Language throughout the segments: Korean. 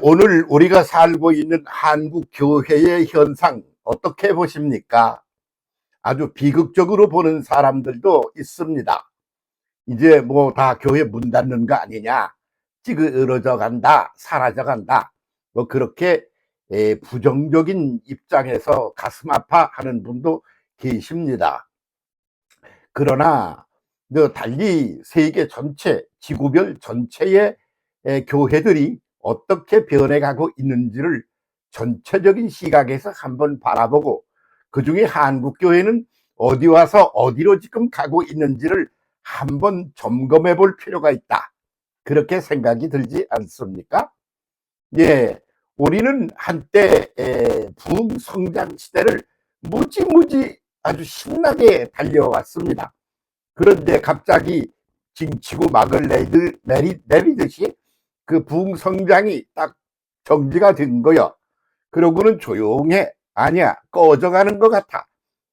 오늘 우리가 살고 있는 한국 교회의 현상 어떻게 보십니까? 아주 비극적으로 보는 사람들도 있습니다. 이제 뭐 다 교회 문 닫는 거 아니냐, 찌그러져 간다, 사라져 간다, 뭐 그렇게 부정적인 입장에서 가슴 아파하는 분도 계십니다. 그러나 달리 세계 전체, 지구별 전체의 교회들이 어떻게 변해가고 있는지를 전체적인 시각에서 한번 바라보고, 그중에 한국교회는 어디 와서 어디로 지금 가고 있는지를 한번 점검해 볼 필요가 있다, 그렇게 생각이 들지 않습니까? 예, 우리는 한때 부흥성장 시대를 무지무지 아주 신나게 달려왔습니다. 그런데 갑자기 징치고 막을 내리듯이 그 부흥성장이 딱 정지가 된 거야. 그러고는 조용해. 아니야, 꺼져가는 것 같아.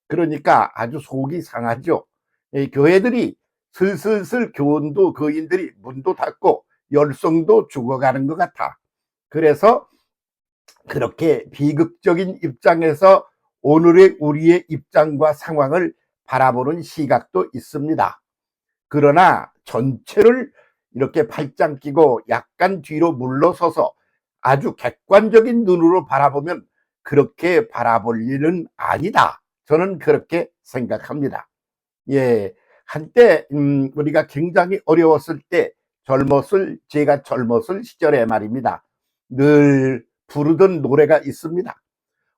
그러니까 아주 속이 상하죠. 이 교회들이 슬슬슬 교원도 교인들이 문도 닫고 열성도 죽어가는 것 같아. 그래서 그렇게 비극적인 입장에서 오늘의 우리의 입장과 상황을 바라보는 시각도 있습니다. 그러나 전체를 이렇게 팔짱 끼고 약간 뒤로 물러서서 아주 객관적인 눈으로 바라보면 그렇게 바라볼 일은 아니다, 저는 그렇게 생각합니다. 예, 한때 우리가 굉장히 어려웠을 때, 제가 젊었을 시절에 말입니다, 늘 부르던 노래가 있습니다.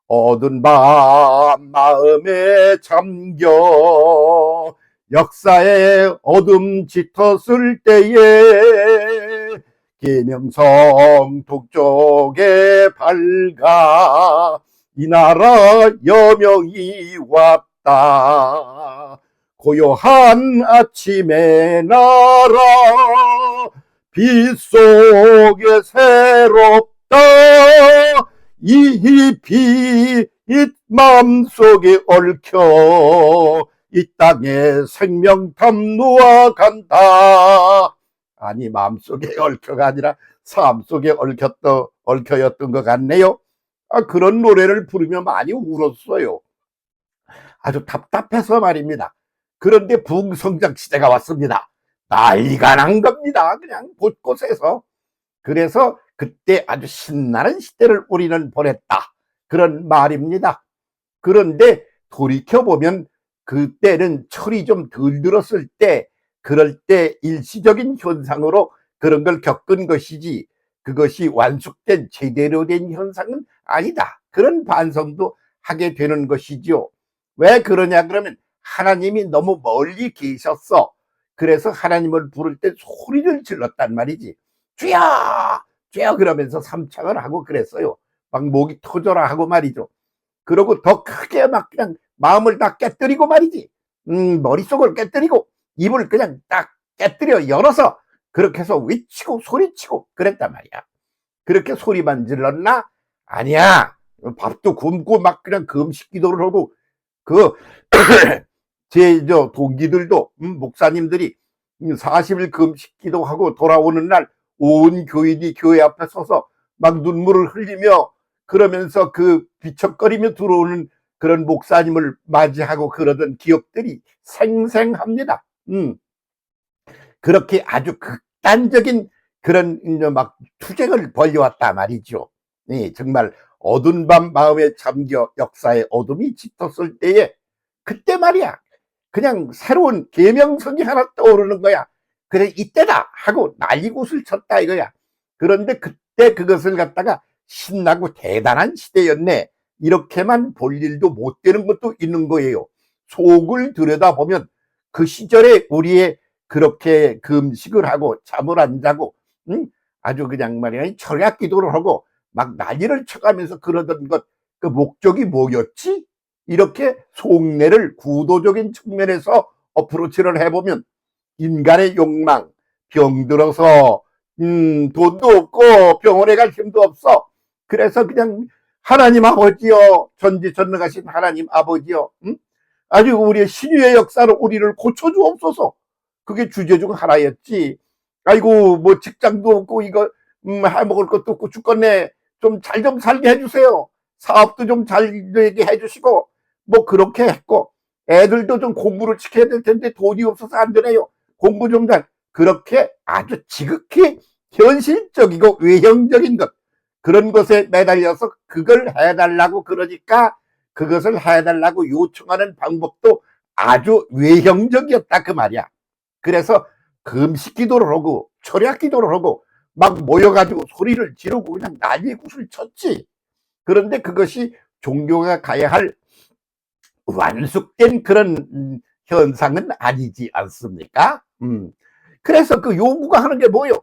어두운 밤 마음에 잠겨 역사의 어둠 짙었을 때에 계명성 북쪽에 밝아 이 나라 여명이 왔다. 고요한 아침의 나라 빛 속에 새롭다. 이 빛 마음속에 얽혀 이 땅에 생명탐 놓아간다. 아니, 마음속에 얽혀가 아니라 삶 속에 얽혀였던 것 같네요. 그런 노래를 부르며 많이 울었어요. 아주 답답해서 말입니다. 그런데 부흥성장 시대가 왔습니다. 난리가 난 겁니다, 그냥 곳곳에서. 그래서 그때 아주 신나는 시대를 우리는 보냈다, 그런 말입니다. 그런데 돌이켜보면 그때는 철이 좀 덜 들었을 때, 그럴 때 일시적인 현상으로 그런 걸 겪은 것이지, 그것이 완숙된 제대로 된 현상은 아니다, 그런 반성도 하게 되는 것이죠. 왜 그러냐 그러면 하나님이 너무 멀리 계셨어. 그래서 하나님을 부를 때 소리를 질렀단 말이지. 주여 주여 그러면서 삼창을 하고 그랬어요. 막 목이 터져라 하고 말이죠. 그러고 더 크게 막 그냥 마음을 다 깨뜨리고 말이지. 머릿속을 깨뜨리고 입을 그냥 딱 깨뜨려 열어서 그렇게 해서 외치고 소리치고 그랬단 말이야. 그렇게 소리만 질렀나? 아니야. 밥도 굶고 막 그냥 금식 기도를 하고, 그 제 동기들도 목사님들이 40일 금식 기도하고 돌아오는 날 온 교인이 교회 앞에 서서 막 눈물을 흘리며 그러면서 그 비척거리며 들어오는 그런 목사님을 맞이하고 그러던 기억들이 생생합니다. 그렇게 아주 극단적인 그런 막 투쟁을 벌여왔다 말이죠. 네, 정말 어두운 밤 마음에 잠겨 역사의 어둠이 짙었을 때에, 그때 말이야, 그냥 새로운 계명성이 하나 떠오르는 거야. 그래, 이때다 하고 난리굿을 쳤다 이거야. 그런데 그때 그것을 갖다가 신나고 대단한 시대였네, 이렇게만 볼 일도 못 되는 것도 있는 거예요. 속을 들여다보면 그 시절에 우리의 그렇게 금식을 하고 잠을 안 자고 아주 그냥 말이야 철야 기도를 하고 막 난리를 쳐가면서 그러던 것, 그 목적이 뭐였지? 이렇게 속내를 구도적인 측면에서 어프로치를 해보면, 인간의 욕망, 병들어서 돈도 없고 병원에 갈 힘도 없어. 그래서 그냥 하나님 아버지여, 전지전능하신 하나님 아버지여, 아주 우리의 신유의 역사로 우리를 고쳐주옵소서. 그게 주제 중 하나였지. 아이고 뭐 직장도 없고 이거 해먹을 것도 없고 죽겠네. 좀 잘 좀 살게 해주세요. 사업도 좀 잘 되게 해주시고, 뭐 그렇게 했고, 애들도 좀 공부를 시켜야 될 텐데 돈이 없어서 안 되네요. 공부 좀 잘. 그렇게 아주 지극히 현실적이고 외형적인 것, 그런 것에 매달려서 그걸 해달라고 그러니까 그것을 해달라고 요청하는 방법도 아주 외형적이었다 그 말이야. 그래서 금식 기도를 하고 철야 기도를 하고 막 모여가지고 소리를 지르고 그냥 난리굿을 쳤지. 그런데 그것이 종교가 가야 할 완숙된 그런 현상은 아니지 않습니까? 그래서 그 요구가 하는 게 뭐요?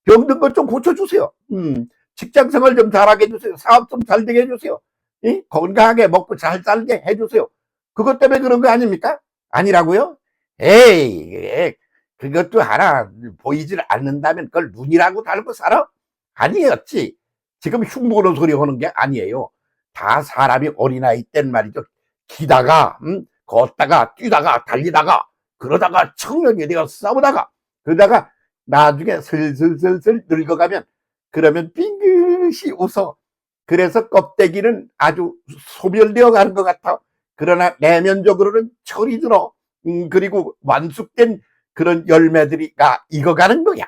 병든 것 좀 고쳐주세요. 직장 생활 좀 잘하게 해주세요. 사업 좀 잘 되게 해주세요. 건강하게 먹고 잘 살게 해주세요. 그것 때문에 그런 거 아닙니까? 아니라고요? 에이, 그것도 하나 보이질 않는다면 그걸 눈이라고 달고 살아? 아니었지. 지금 흉보는 소리 하는 게 아니에요. 다 사람이 어린아이 땐 말이죠. 기다가, 걷다가, 뛰다가, 달리다가, 그러다가 청년이 되어 싸우다가, 그러다가 나중에 슬슬슬슬 늙어가면, 그러면 빙긋이 웃어. 그래서 껍데기는 아주 소멸되어 가는 것 같아. 그러나 내면적으로는 철이 들어. 그리고 완숙된 그런 열매들이가 익어가는 거야.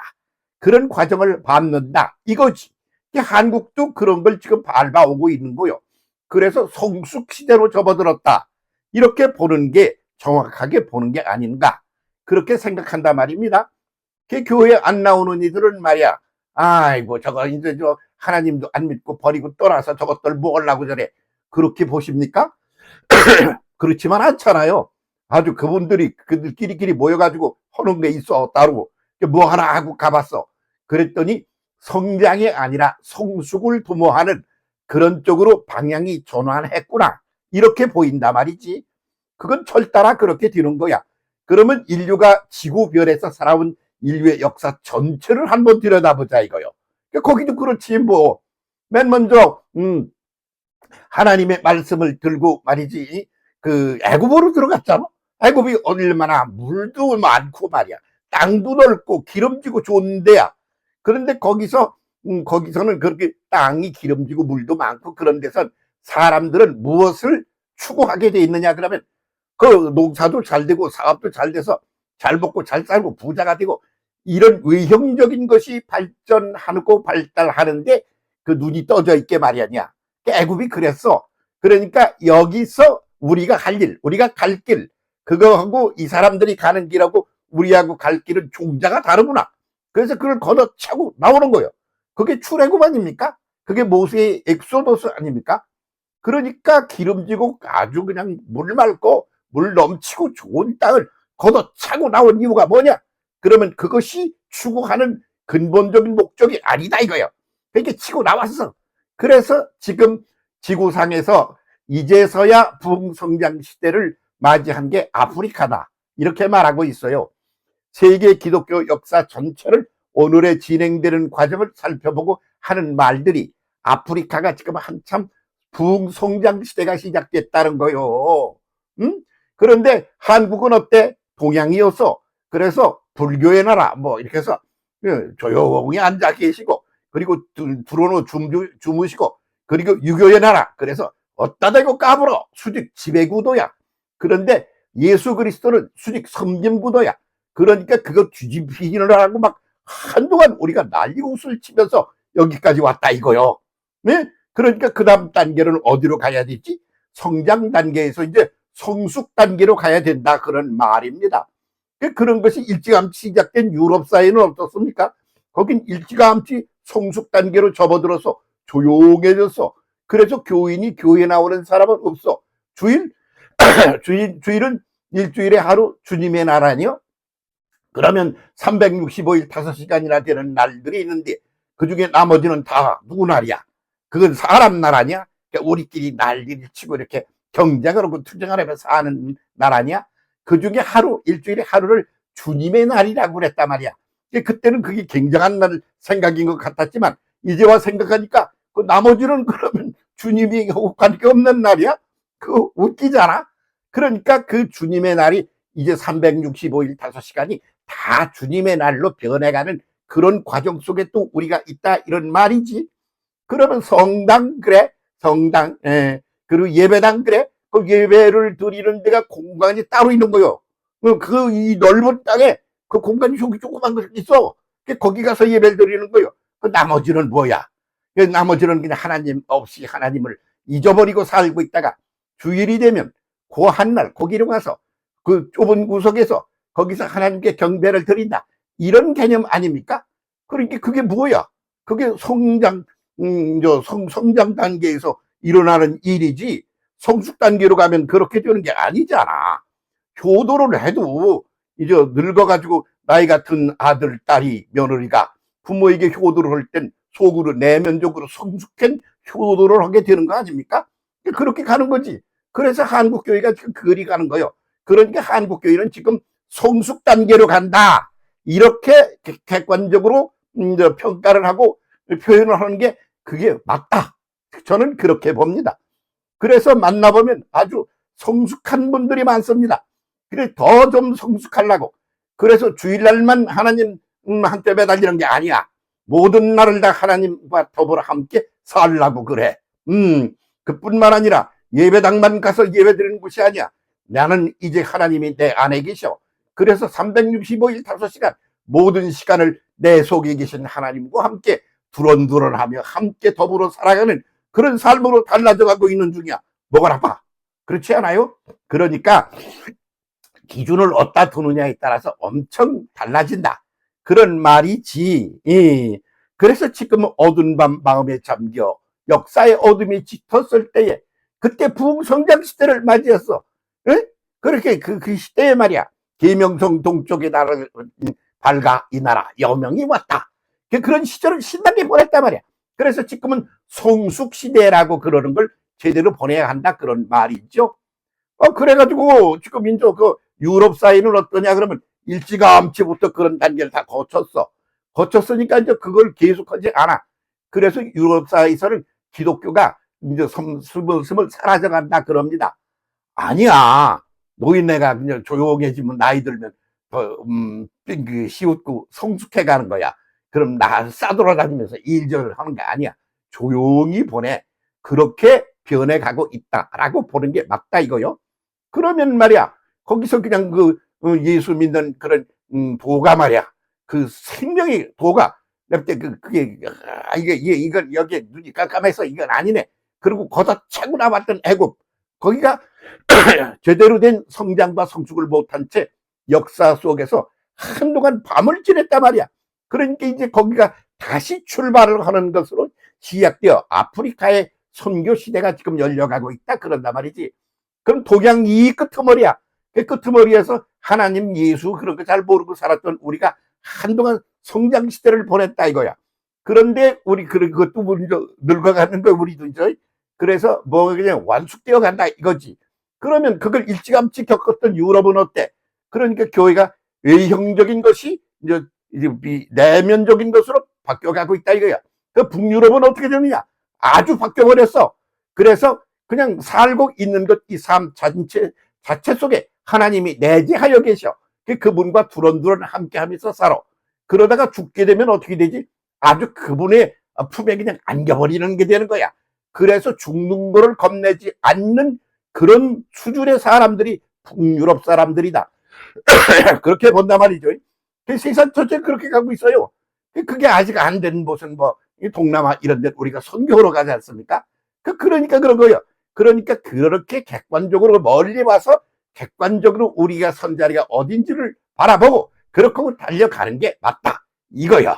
그런 과정을 밟는다. 이거지. 한국도 그런 걸 지금 밟아오고 있는 거요. 그래서 성숙 시대로 접어들었다. 이렇게 보는 게 정확하게 보는 게 아닌가. 그렇게 생각한단 말입니다. 그 교회 안 나오는 이들은 말이야. 아이고 저거 이제 저 하나님도 안 믿고 버리고 떠나서 저것들 뭐 하려고 저래. 그렇게 보십니까? 그렇지만 않잖아요. 아주 그분들이 그들끼리끼리 모여가지고 하는 게 있어 따로. 뭐 하나 하고 가봤어. 그랬더니 성장이 아니라 성숙을 도모하는 그런 쪽으로 방향이 전환했구나. 이렇게 보인다 말이지. 그건 철따라 그렇게 되는 거야. 그러면 인류가 지구별에서 살아온 인류의 역사 전체를 한번 들여다보자 이거요. 거기도 그렇지 뭐. 맨 먼저 하나님의 말씀을 들고 말이지 그 애굽으로 들어갔잖아. 애굽이 얼마나 물도 많고 말이야. 땅도 넓고 기름지고 좋은 데야. 그런데 거기서는 그렇게 땅이 기름지고 물도 많고 그런 데서 사람들은 무엇을 추구하게 돼 있느냐 그러면 그 농사도 잘 되고 사업도 잘 돼서 잘 먹고 잘 살고 부자가 되고 이런 외형적인 것이 발전하고 발달하는데 그 눈이 떠져 있게 말이야. 애굽이 그랬어. 그러니까 여기서 우리가 할 일, 우리가 갈 길, 그거하고 이 사람들이 가는 길하고 우리하고 갈 길은 종자가 다르구나. 그래서 그걸 걷어차고 나오는 거예요. 그게 출애굽 아닙니까? 그게 모세의 엑소더스 아닙니까? 그러니까 기름지고 아주 그냥 물 맑고 물 넘치고 좋은 땅을 걷어차고 나온 이유가 뭐냐? 그러면 그것이 추구하는 근본적인 목적이 아니다 이거예요. 그렇게 치고 나왔어. 그래서 지금 지구상에서 이제서야 부흥성장 시대를 맞이한 게 아프리카다. 이렇게 말하고 있어요. 세계 기독교 역사 전체를 오늘의 진행되는 과정을 살펴보고 하는 말들이 아프리카가 지금 한참 부흥성장 시대가 시작됐다는 거요. 그런데 한국은 어때? 동양이어서 그래서 불교의 나라 뭐 이렇게 해서 조용히 앉아 계시고 그리고 들어놓 주무시고 그리고 유교의 나라 그래서 어따 대고 까불어 수직 지배구도야. 그런데 예수 그리스도는 수직 섬김구도야. 그러니까 그거 뒤집히기를 하고 막 한동안 우리가 난리웃을 치면서 여기까지 왔다 이거요. 네? 그러니까 그 다음 단계는 어디로 가야 되지? 성장 단계에서 이제 성숙 단계로 가야 된다 그런 말입니다. 그런 것이 일찌감치 시작된 유럽 사회는 어떻습니까? 거긴 일찌감치 성숙 단계로 접어들어서 조용해졌어. 그래서 교인이 교회 나오는 사람은 없어. 주일은 일주일에 하루 주님의 날아니요? 그러면 365일 5시간이나 되는 날들이 있는데 그 중에 나머지는 다 누구 날이야? 그건 사람 날 아니야? 그러니까 우리끼리 난리를 치고 이렇게 경쟁을 하고 투쟁을 하면서 사는 날 아니야? 그 중에 일주일에 하루를 주님의 날이라고 그랬단 말이야. 그때는 그게 굉장한 날 생각인 것 같았지만 이제와 생각하니까 그 나머지는 그러면 주님이 관계 없는 날이야? 그거 웃기잖아. 그러니까 그 주님의 날이 이제 365일 5시간이 다 주님의 날로 변해가는 그런 과정 속에 또 우리가 있다 이런 말이지. 그러면 성당 그래, 성당, 그리고 예배당 그래, 그 예배를 드리는 데가 공간이 따로 있는 거요. 그 이 넓은 땅에 그 공간이 저기 조그만 거 있어. 거기 가서 예배를 드리는 거요. 그 나머지는 뭐야? 그 나머지는 그냥 하나님 없이 하나님을 잊어버리고 살고 있다가 주일이 되면 그 한날 거기로 가서 그 좁은 구석에서 거기서 하나님께 경배를 드린다. 이런 개념 아닙니까? 그러니까 그게 뭐야? 그게 성장, 성장 단계에서 일어나는 일이지, 성숙 단계로 가면 그렇게 되는 게 아니잖아. 효도를 해도 이제 늙어가지고 나이 같은 아들, 딸이, 며느리가 부모에게 효도를 할 땐 속으로 내면적으로 성숙한 효도를 하게 되는 거 아닙니까? 그렇게 가는 거지. 그래서 한국교회가 지금 그리 가는 거요. 그러니까 한국교회는 지금 성숙 단계로 간다. 이렇게 객관적으로 평가를 하고 표현을 하는 게 그게 맞다. 저는 그렇게 봅니다. 그래서 만나보면 아주 성숙한 분들이 많습니다. 그래 더 좀 성숙하려고. 그래서 주일날만 하나님한테 매달리는 게 아니야. 모든 날을 다 하나님과 더불어 함께 살라고 그래. 그뿐만 아니라 예배당만 가서 예배드리는 것이 아니야. 나는 이제 하나님이 내 안에 계셔. 그래서 365일 5시간 모든 시간을 내 속에 계신 하나님과 함께 두런두런하며 함께 더불어 살아가는 그런 삶으로 달라져 가고 있는 중이야. 뭐가 나빠? 그렇지 않아요? 그러니까 기준을 어디다 두느냐에 따라서 엄청 달라진다. 그런 말이지. 그래서 지금 어두운 밤 마음에 잠겨 역사의 어둠이 짙었을 때에 그때 부흥성장 시대를 맞이했어. 에? 그렇게 그 시대에 말이야. 계명성 동쪽의 나라를 밝아 이 나라 여명이 왔다. 그런 시절을 신나게 보냈단 말이야. 그래서 지금은 성숙 시대라고 그러는 걸 제대로 보내야 한다 그런 말이죠. 그래가지고 지금 이제 그 유럽 사회는 어떠냐 그러면 일찌감치부터 그런 단계를 다 거쳤으니까 이제 그걸 계속하지 않아. 그래서 유럽 사회에서는 기독교가 이제 스물스물 사라져간다 그럽니다. 아니야. 노인네가 그냥 조용해지면 나이 들면 시웃고 성숙해가는 거야. 그럼 나 싸돌아다니면서 일절을 하는 게 아니야. 조용히 보내. 그렇게 변해가고 있다라고 보는 게 맞다 이거요. 그러면 말이야 거기서 그냥 그 예수 믿는 그런 도가 말이야 그 생명의 도가 그때 그게 이건 여기에 눈이 깜깜해서 이건 아니네. 그리고 거기다 차고 나왔던 애굽 거기가 제대로 된 성장과 성숙을 못한 채 역사 속에서 한동안 밤을 지냈단 말이야. 그러니까 이제 거기가 다시 출발을 하는 것으로 시작되어 아프리카의 선교 시대가 지금 열려가고 있다 그런단 말이지. 그럼 독양 이 끄트머리야. 그 끄트머리에서 하나님 예수 그런 거 잘 모르고 살았던 우리가 한동안 성장 시대를 보냈다 이거야. 그런데 우리 그것도 우리 늙어가는 거 우리도 이제 그래서 뭐 그냥 완숙되어 간다 이거지. 그러면 그걸 일찌감치 겪었던 유럽은 어때? 그러니까 교회가 외형적인 것이 이제 내면적인 것으로 바뀌어가고 있다 이거야. 그 북유럽은 어떻게 되느냐? 아주 바뀌어버렸어. 그래서 그냥 살고 있는 것 이 삶 자체 속에 하나님이 내재하여 계셔. 그분과 두런두런 함께하면서 살아. 그러다가 죽게 되면 어떻게 되지? 아주 그분의 품에 그냥 안겨버리는 게 되는 거야. 그래서 죽는 거를 겁내지 않는 그런 수준의 사람들이 북유럽 사람들이다. 그렇게 본단 말이죠. 세상 전체 그렇게 가고 있어요. 그게 아직 안 된 무슨 뭐 동남아 이런 데 우리가 선교하러 가지 않습니까? 그러니까 그런 거예요. 그러니까 그렇게 객관적으로 멀리 와서 객관적으로 우리가 선 자리가 어딘지를 바라보고 그렇게 달려가는 게 맞다 이거요.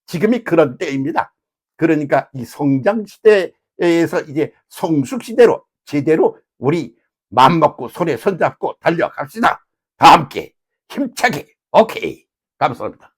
지금이 그런 때입니다. 그러니까 이 성장 시대에서 이제 성숙 시대로 제대로 우리 맘먹고 손에 손잡고 달려갑시다. 다 함께 힘차게. 오케이. 감사합니다.